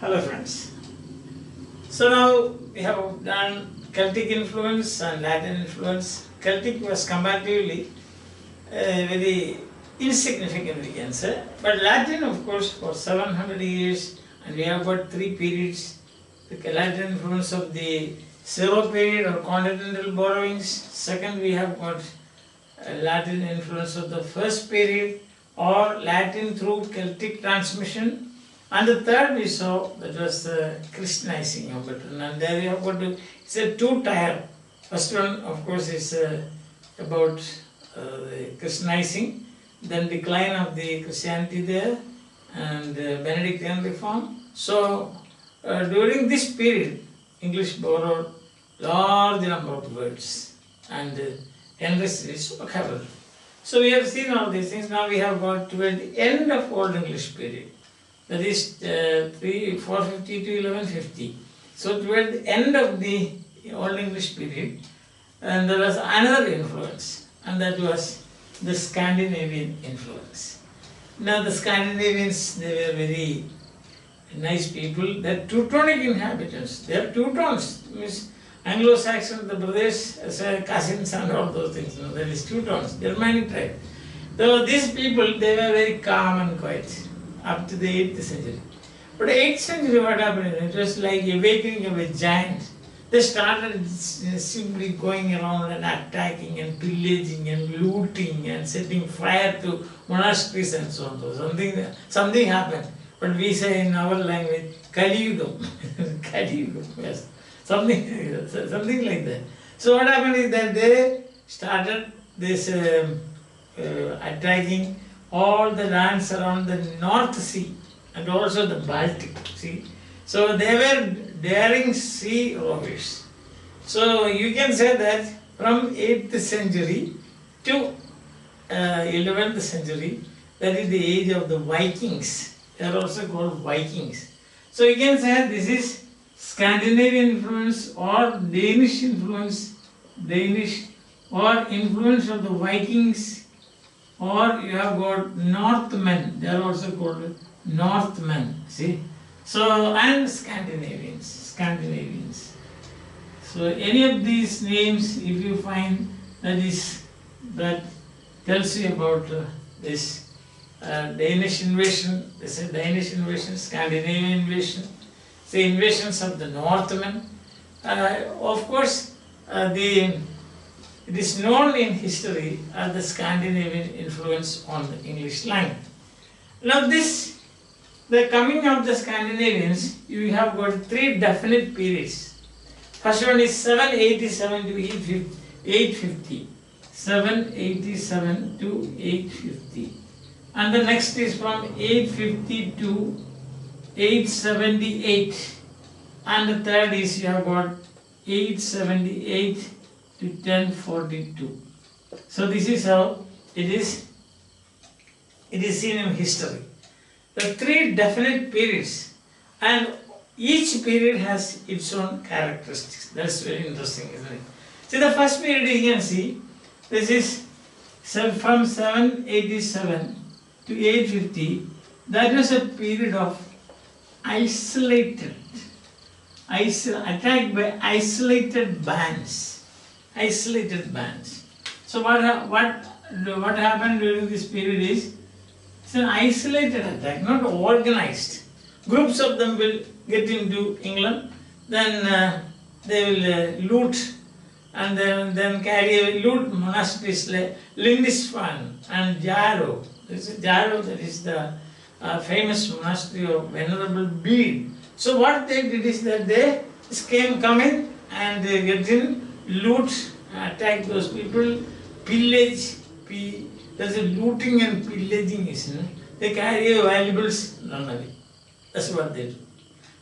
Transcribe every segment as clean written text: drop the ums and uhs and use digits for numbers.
Hello friends. So now we have done Celtic influence and Latin influence. Celtic was comparatively very insignificant, we can say, but Latin of course for 700 years, and we have got three periods. The Latin influence of the Syro period or continental borrowings. Second, we have got Latin influence of the first period or Latin through Celtic transmission. And the third we saw, that was the Christianizing of Britain. And there you have got to, it's a two-tier. First one, of course, is about the Christianizing, then decline of the Christianity there, and Benedictine reform. So, during this period, English borrowed large number of words and enriched its vocabulary. So, we have seen all these things. Now we have got to the end of Old English period. That is 450 to 1150. So toward the end of the Old English period, and there was another influence, and that was the Scandinavian influence. Now the Scandinavians, they were very nice people. They are Teutonic inhabitants. They are Teutons, means Anglo-Saxon, the brothers, cousins and all those things. No, that is Teutons, Germanic tribe. So these people, they were very calm and quiet up to the 8th century. But 8th century, what happened? It was like awakening of a giant. They started simply going around and attacking and pillaging and looting and setting fire to monasteries and so on. So something happened. But we say in our language, Kaliyugam. Kaliyugam, yes. Something like that. So what happened is that they started this attacking all the lands around the North Sea and also the Baltic Sea. So they were daring sea rovers. So you can say that from 8th century to 11th century, that is the age of the Vikings. They are also called Vikings. So you can say this is Scandinavian influence or Danish influence, or influence of the Vikings. Or you have got Northmen, they are also called Northmen, see. So, and Scandinavians. So, any of these names, if you find that tells you about this Danish invasion, this is Danish invasion, Scandinavian invasion, the invasions of the Northmen. Of course, it is known in history as the Scandinavian influence on the English language. Now the coming of the Scandinavians, you have got three definite periods. First one is 787 to 850. 787 to 850. And the next is from 850 to 878. And the third is you have got 878 to 1042. So this is how it is seen in history. The three definite periods, and each period has its own characteristics. That's very interesting, isn't it? See, the first period you can see, this is from 787 to 850. That was a period of attacked by isolated bands. So what happened during this period is, it's an isolated attack, not organized. Groups of them will get into England, then they will loot, and then loot monasteries like Lindisfarne and Jarrow. Jarrow, that is the famous monastery of Venerable Bede. So what they did is that they come in and they get in, loot, attack those people, pillage. There's a looting and pillaging, isn't it? They carry valuables, run away. That's what they do.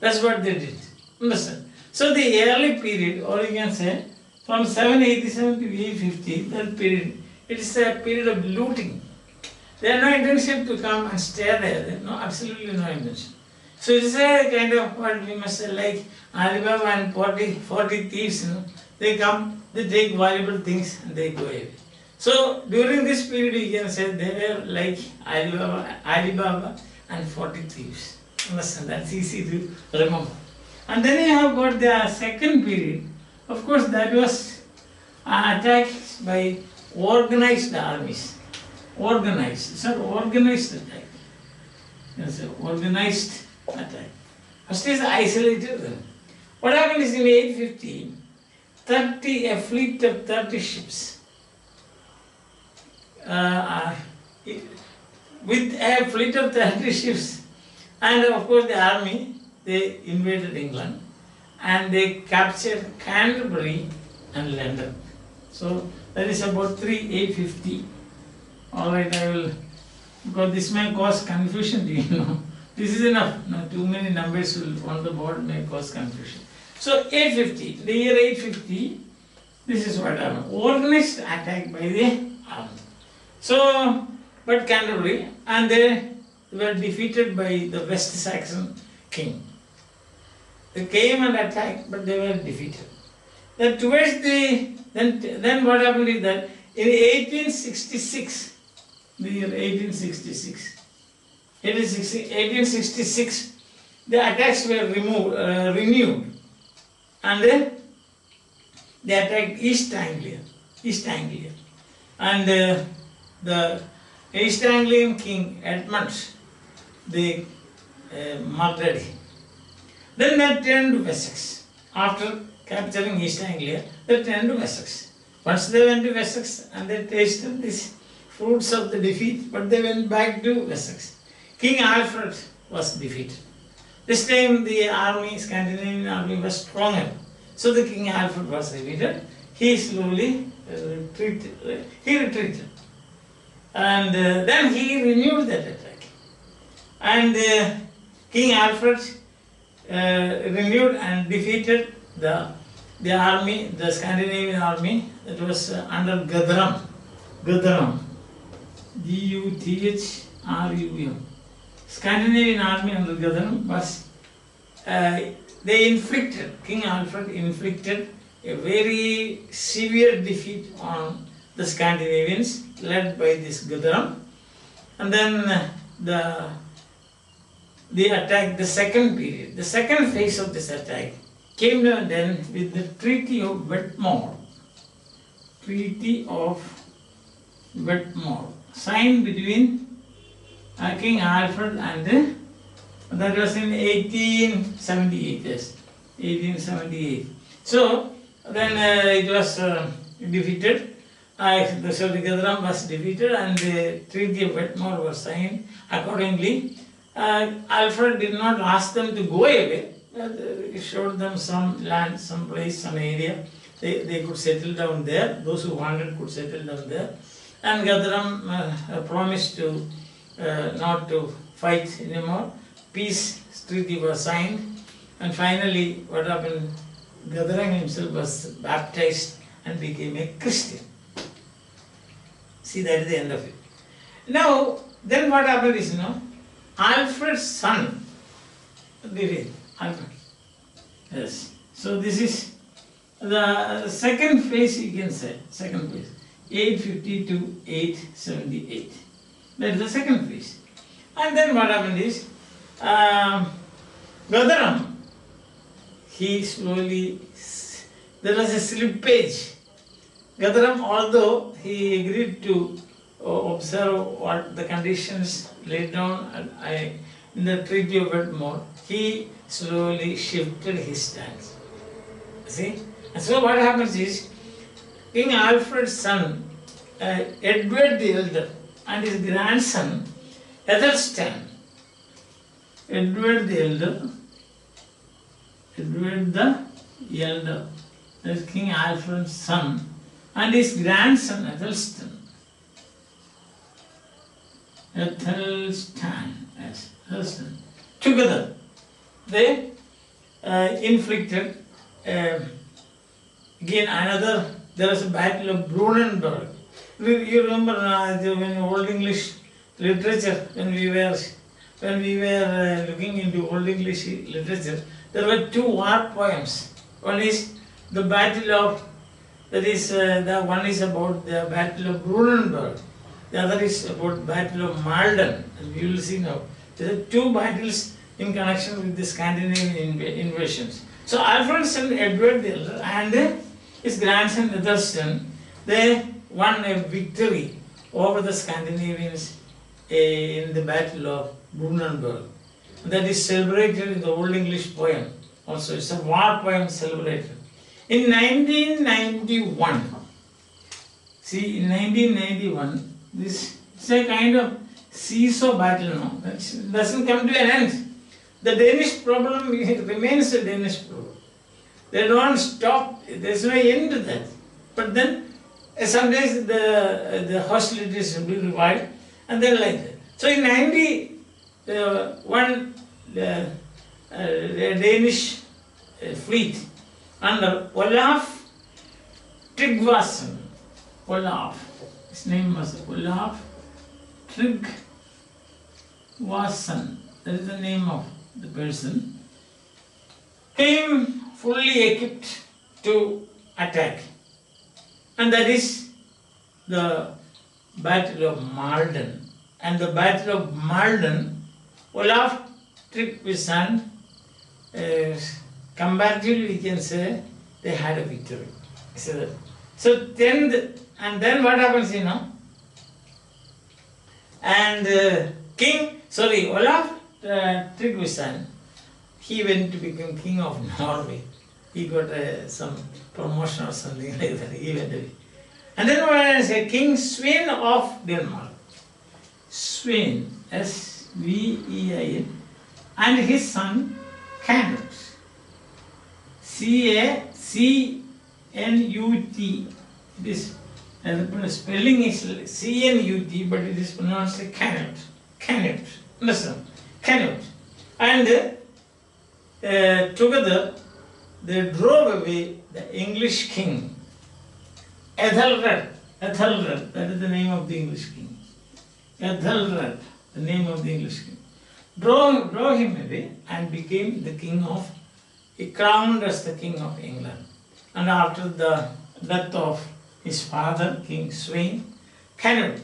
That's what they did. Understand? So the early period, or you can say from 787 to 850, that period, it is a period of looting. They have no intention to come and stay there. No, absolutely no intention. So it is a kind of what we must say, like Alibaba and 40 thieves. They come, they take valuable things and they go away. So during this period you can say they were like Alibaba and 40 thieves. Understand? That's easy to remember. And then you have got the second period. Of course, that was attacks by organized armies. Organized. It's an organized attack. It's an organized attack. First is isolated. What happened is in 850, a fleet of 30 ships. With a fleet of 30 ships, and of course the army, they invaded England and they captured Canterbury and London. So that is about 850. Alright, I will, because this may cause confusion to you. This is enough. No, too many numbers on the board may cause confusion. So 850, the year 850, this is what happened. Organized attack by the army. So, but Canterbury, and they were defeated by the West Saxon king. They came and attacked, but they were defeated. Then towards the, then what happened is that in 1866, the year 1866, the attacks were renewed, and they attacked East Anglia, and the East Anglian king Edmund, they murdered him. Then they turned to Wessex. After capturing East Anglia, they turned to Wessex. Once they went to Wessex and they tasted these fruits of the defeat, but they went back to Wessex. King Alfred was defeated. This time the army, Scandinavian army, was stronger. So the King Alfred was defeated. He slowly retreated. And then he renewed that attack. And King Alfred renewed and defeated the army, the Scandinavian army that was under Guthrum. Guthrum. Scandinavian army under Guthrum was, King Alfred inflicted a very severe defeat on the Scandinavians, led by this Guthrum. And then the attack, the second period, the second phase of this attack came then with the Treaty of Wetmore. Signed between King Alfred and that was in 1878. Yes, 1878. So then it was defeated. So the Guthrum was defeated and the Treaty of Wetmore was signed. Accordingly, Alfred did not ask them to go away. He showed them some land, some place, some area. They could settle down there. Those who wanted could settle down there. And Guthrum promised to not to fight anymore. Peace treaty was signed. And finally, what happened? Guthrum himself was baptized and became a Christian. See, that is the end of it. Now, then what happened is, Alfred's son did it. Alfred. Yes. So this is the second phase, you can say. Second phase. 850 to 878. That is the second phase. And then what happened is, Guthrum, he slowly, there was a slippage. Guthrum, although he agreed to observe what the conditions laid down in the Treaty of Wetmore, he slowly shifted his stance. See? And so what happens is, King Alfred's son, Edward the Elder, and his grandson, Ethelstan. Edward the Elder, that is King Alfred's son, and his grandson, Ethelstan. Together, they inflicted again another. There was a battle of Brunanburg. You remember when Old English literature, when we were looking into Old English literature, there were two war poems. One is the battle of, that is the one is about the battle of Brunanburg. The other is about battle of Malden. As we will see now, there are two battles in connection with the Scandinavian invasions. So Alfredson Edward the Elder and his grandson Etherston, they won a victory over the Scandinavians in the Battle of Brunanburg. That is celebrated in the Old English poem. Also, it's a war poem celebrated. In 1991, see, in 1991, this is a kind of seesaw battle now. It doesn't come to an end. The Danish problem remains a Danish problem. They don't stop, there's no end to that. But then, sometimes the hostilities will be revived, and then like that. So in 91, the Danish fleet under Olaf Tryggvason, his name was Olaf Tryggvason, that is the name of the person, came fully equipped to attack. And that is the Battle of Malden. And the Battle of Malden, Olaf Tryggvason, comparatively we can say, they had a victory. So then, and then what happens, you know? And Olaf Tryggvason, he went to become king of Norway. He got some promotion or something like that. He went away. And then when I say King Svein of Denmark, Svein, S-V-E-I-N, and his son Canute, C-A-C-N-U-T. It is, the spelling is C-N-U-T, but it is pronounced Canute. Canute. Understand? Canute. And together they drove away the English king, Ethelred. Ethelred, that is the name of the English king. Ethelred, the name of the English king. Drove him away and became the king of, he crowned as the king of England. And after the death of his father, King Svein, Canute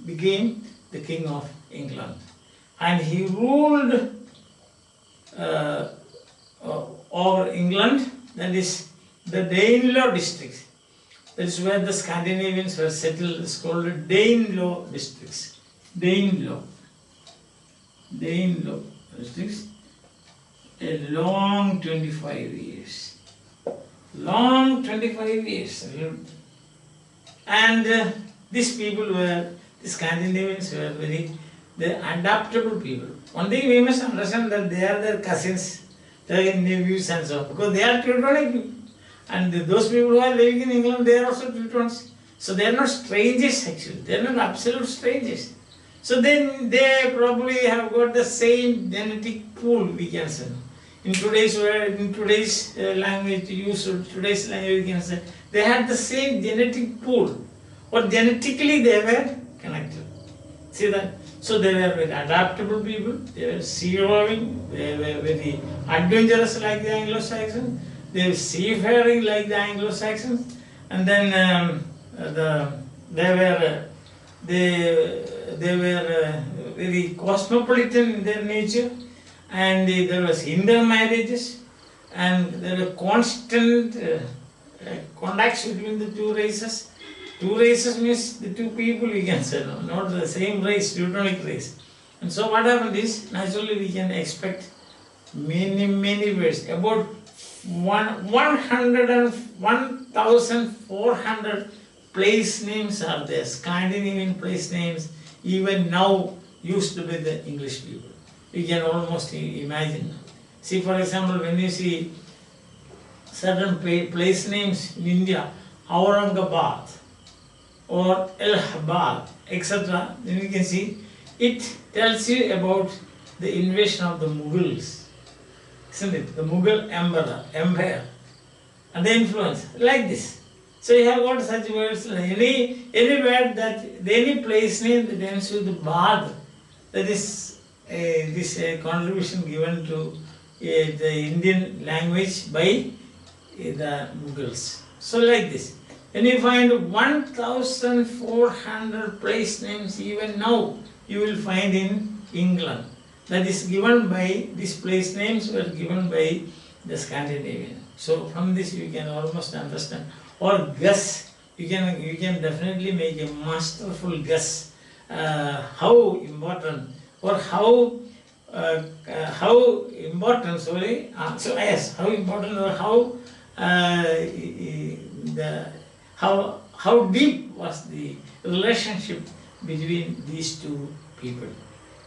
became the king of England. And he ruled over England, that is the Danelaw districts. That is where the Scandinavians were settled. It's called Danelaw districts. Danelaw districts. A long 25 years. Long 25 years. And these people were, the Scandinavians were the adaptable people. One thing we must understand that they are their cousins, their nephews and so on, because they are Teutonic people. And those people who are living in England, they are also Teutons. So they are not strangers actually, they are not absolute strangers. So then they probably have got the same genetic pool, we can say. In today's language, today's language, we can say, they had the same genetic pool, or genetically they were connected. See that? So they were very adaptable people, they were sea-roving, they were very adventurous like the Anglo-Saxons, they were seafaring like the Anglo-Saxons, and then they were very cosmopolitan in their nature, and there was intermarriages, and there were constant contacts between the two races. Two races means the two people, we can say, no, not the same race, Teutonic race. And so what happened is, naturally we can expect many words. About 1,400 place names are there, Scandinavian place names, even now used to be the English people. You can almost imagine. See, for example, when you see certain place names in India, Aurangabad or Allahabad, etc., then you can see it tells you about the invasion of the Mughals, isn't it? The Mughal empire, and the influence, like this. So you have got such words, any word that, any place name that ends with the Bad, that is this contribution given to the Indian language by the Mughals. So like this. When you find 1,400 place names, even now you will find in England. that is given by, these place names were given by the Scandinavian. So from this you can almost understand, or guess, you can definitely make a masterful guess how important, or how important, sorry, so yes, how important, or how deep was the relationship between these two people.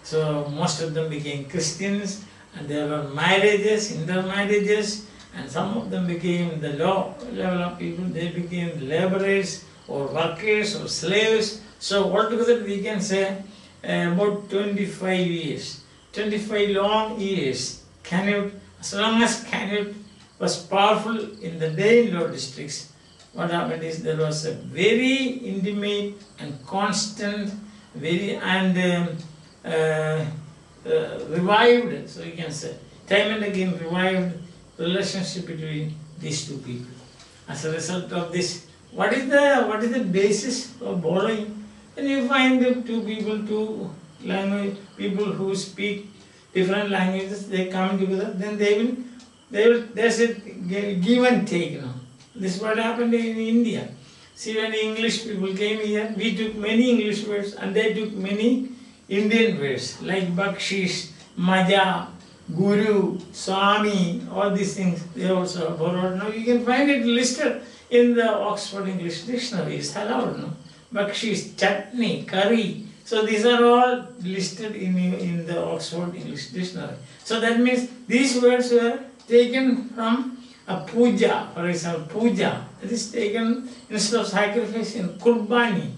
So most of them became Christians, and there were marriages, intermarriages, and some of them became the low level of people. They became laborers or workers or slaves. So altogether we can say about 25 years, 25 long years. Canute, as long as Canute was powerful in the Danelaw districts, what happened is there was a very intimate and constant, revived, so you can say, time and again revived relationship between these two people. As a result of this, what is the basis of borrowing? When you find the two people, two language people who speak different languages, they come together, then there's a give and take. This is what happened in India. See, when English people came here, we took many English words and they took many Indian words like bakshish, maja, guru, swami, all these things they also borrowed. Now you can find it listed in the Oxford English Dictionary. It's allowed, no? Bakshish, chutney, curry. So these are all listed in the Oxford English Dictionary. So that means these words were taken from a puja, for example, puja. It is taken instead of sacrifice in kurbani.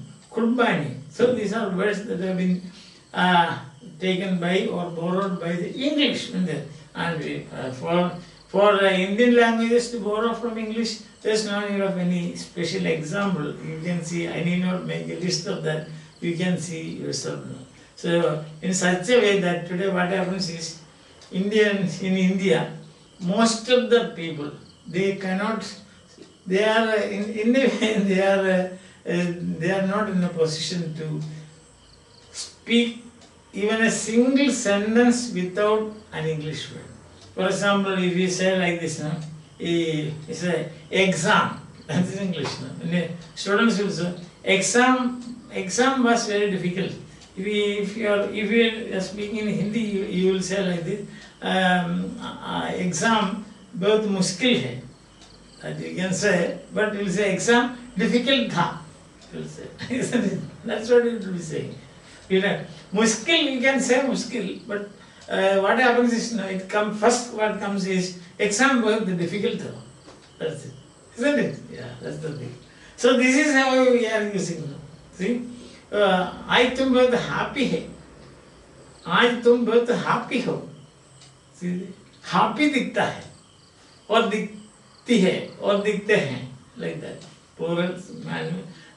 So these are words that have been taken by or borrowed by the English. And for Indian languages to borrow from English, there is no need of any special example. You can see, I need not make a list of that. You can see yourself. So in such a way that today what happens is, in India, most of the people, they cannot, they are in a way, they are not in a position to speak even a single sentence without an English word. For example, if we say like this, it's an exam, that is English. Students will say, exam was very difficult. If you are speaking in Hindi, you will say like this, exam बहुत मुश्किल है, that you can say, but you will say exam difficult था, you will say, isn't it? That's what it will be saying. Muskil, you can say muskil, but what happens is, it comes first. What comes is exam बहुत difficult था. That's it, isn't it? Yeah, that's the thing. So this is how we are using now. See, आज तुम बहुत happy है, आज तुम बहुत happy हो. See, happy दिखता है, और दिखती है, और दिखते हैं, like that. Plural,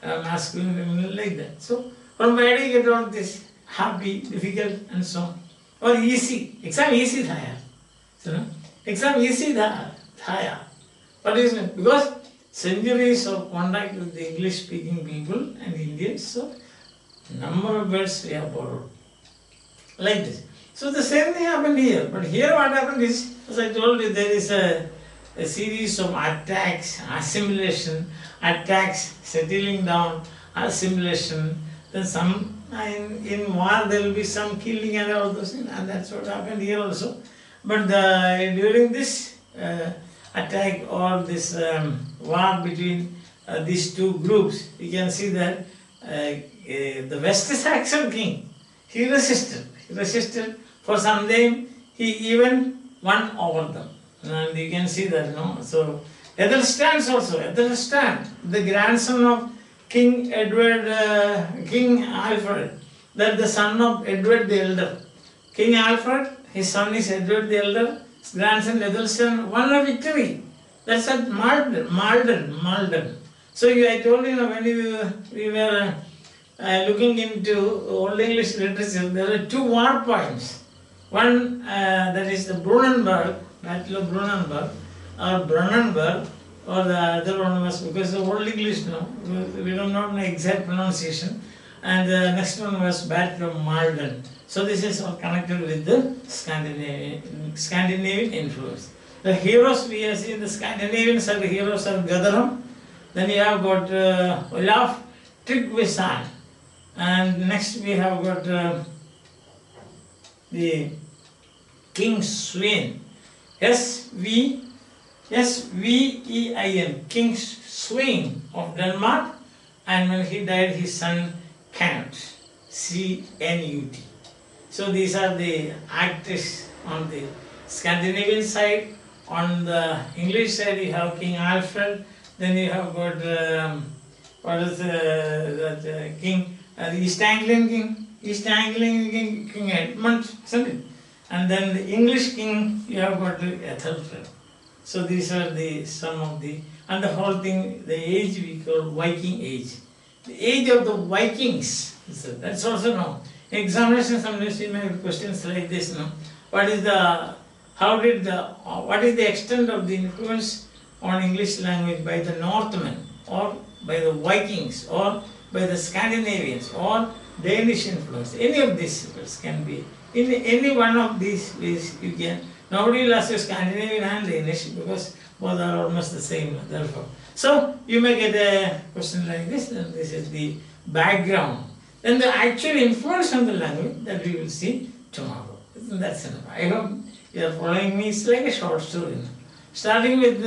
masculine, feminine, like that. So from where do you get all this? Happy, difficult, and so on. Or easy. Exam easy था यार. So, exam easy था यार. What is it? Because centuries of contact with the English-speaking people and Indians, so number of words we have borrowed. Like this. So the same thing happened here. But here what happened is, as I told you, there is a series of attacks, assimilation, attacks, settling down, assimilation. Then some, in war there will be some killing and all those things, and that's what happened here also. But during this attack or this war between these two groups, you can see that the West Saxon king, he resisted for some time, he even won over them. And you can see that, no? So, Athelstan also, the grandson of King Alfred, that the son of Edward the Elder. King Alfred, his son is Edward the Elder, his grandson Athelstan won a victory. That's at Malden. So I told you, when we were looking into Old English literature, there are two war poems. One, that is the Brunanburg, Battle of Brunanburg, or Brunanburg, or the other one was, because the Old English, no, we don't know the exact pronunciation, and the next one was Battle of Malden. So this is all connected with the Scandinavian influence. The heroes we have seen, the Scandinavians are the heroes are Gadaram. Then you have got Olaf Tryggvason, and next we have got the King Svein, S-V-E-I-N, King Svein of Denmark, and when he died, his son Canute, C-N-U-T. So these are the actors on the Scandinavian side. On the English side, you have King Alfred. Then you have got King, the East Anglian King, King Edmund, isn't it? And then the English king, you have got Ethelred. So these are some of the, and the whole thing, the age we call Viking age. The age of the Vikings, so that's also known. Examination sometimes you may have questions like this, no? What is the extent of the influence on English language by the Northmen, or by the Vikings, or by the Scandinavians, or Danish influence? Any of these can be. In any one of these ways you can. Nobody will ask you Scandinavian and Danish because both are almost the same, therefore. So you may get a question like this, and this is the background. Then the actual influence on the language that we will see tomorrow. That's enough. I hope you are following me. It's like a short story. Starting with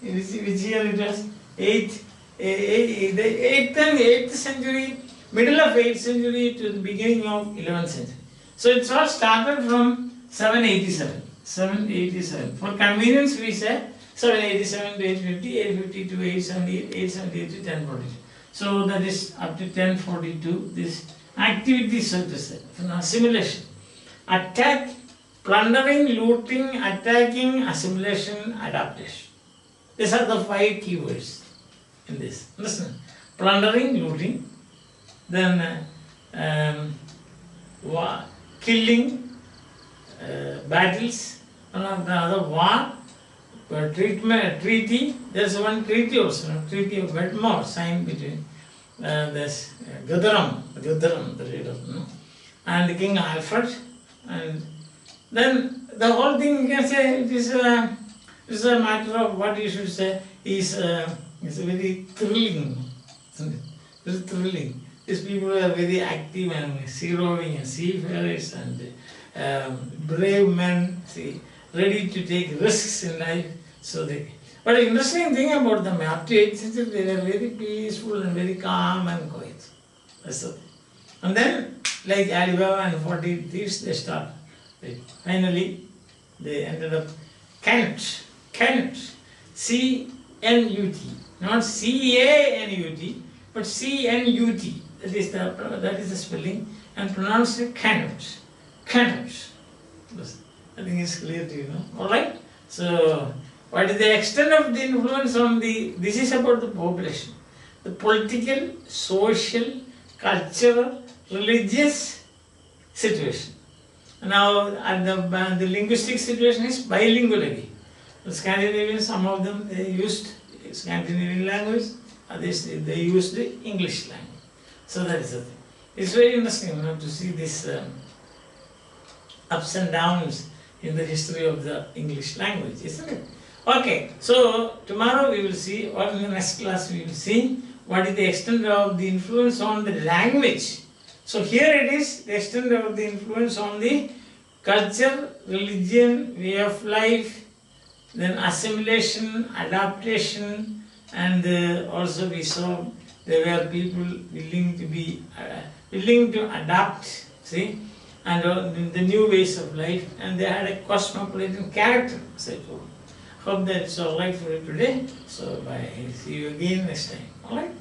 which year it was? 8th and 8th century, middle of 8th century to the beginning of 11th century. So it's all started from 787. 787. For convenience we say 787 to 850, 850 to 878, 878 to 1042. So that is up to 1042. This activity, so to say, assimilation. Attack, plundering, looting, attacking, assimilation, adaptation. These are the 5 keywords in this. Understand? Plundering, looting, then killing, battles, another war, treaty. There's one treaty also, Treaty of Wedmore signed between this Guthrum, the leader, and King Alfred. And then the whole thing, you can say, it is a matter of what you should say is very thrilling, isn't it? Very thrilling. These people are very active and sea-roving and seafarers and brave men, ready to take risks in life. So but the interesting thing about them, up to 8th century, they were very peaceful and very calm and quiet. That's the thing. And then, like Alibaba and 40 thieves, they start. Finally, they ended up Canute, C-N-U-T, not C-A-N-U-T, but C-N-U-T. That is the spelling, and pronounced it Canute. Canute. I think it's clear to you, no? Alright? So, what is the extent of the influence on this is about the population. The political, social, cultural, religious situation. Now, the linguistic situation is bilingual again. The Scandinavians, some of them, they used Scandinavian language, others they used the English language. So that is the thing. It's very interesting to see this ups and downs in the history of the English language, isn't it? Okay, so tomorrow we will see, or in the next class we will see, what is the extent of the influence on the language. So here it is, the extent of the influence on the culture, religion, way of life, then assimilation, adaptation, and also we saw there were people willing to adapt, and the new ways of life, and they had a cosmopolitan character, as I told. Hope that's all right for you today. So bye. See you again next time. All right.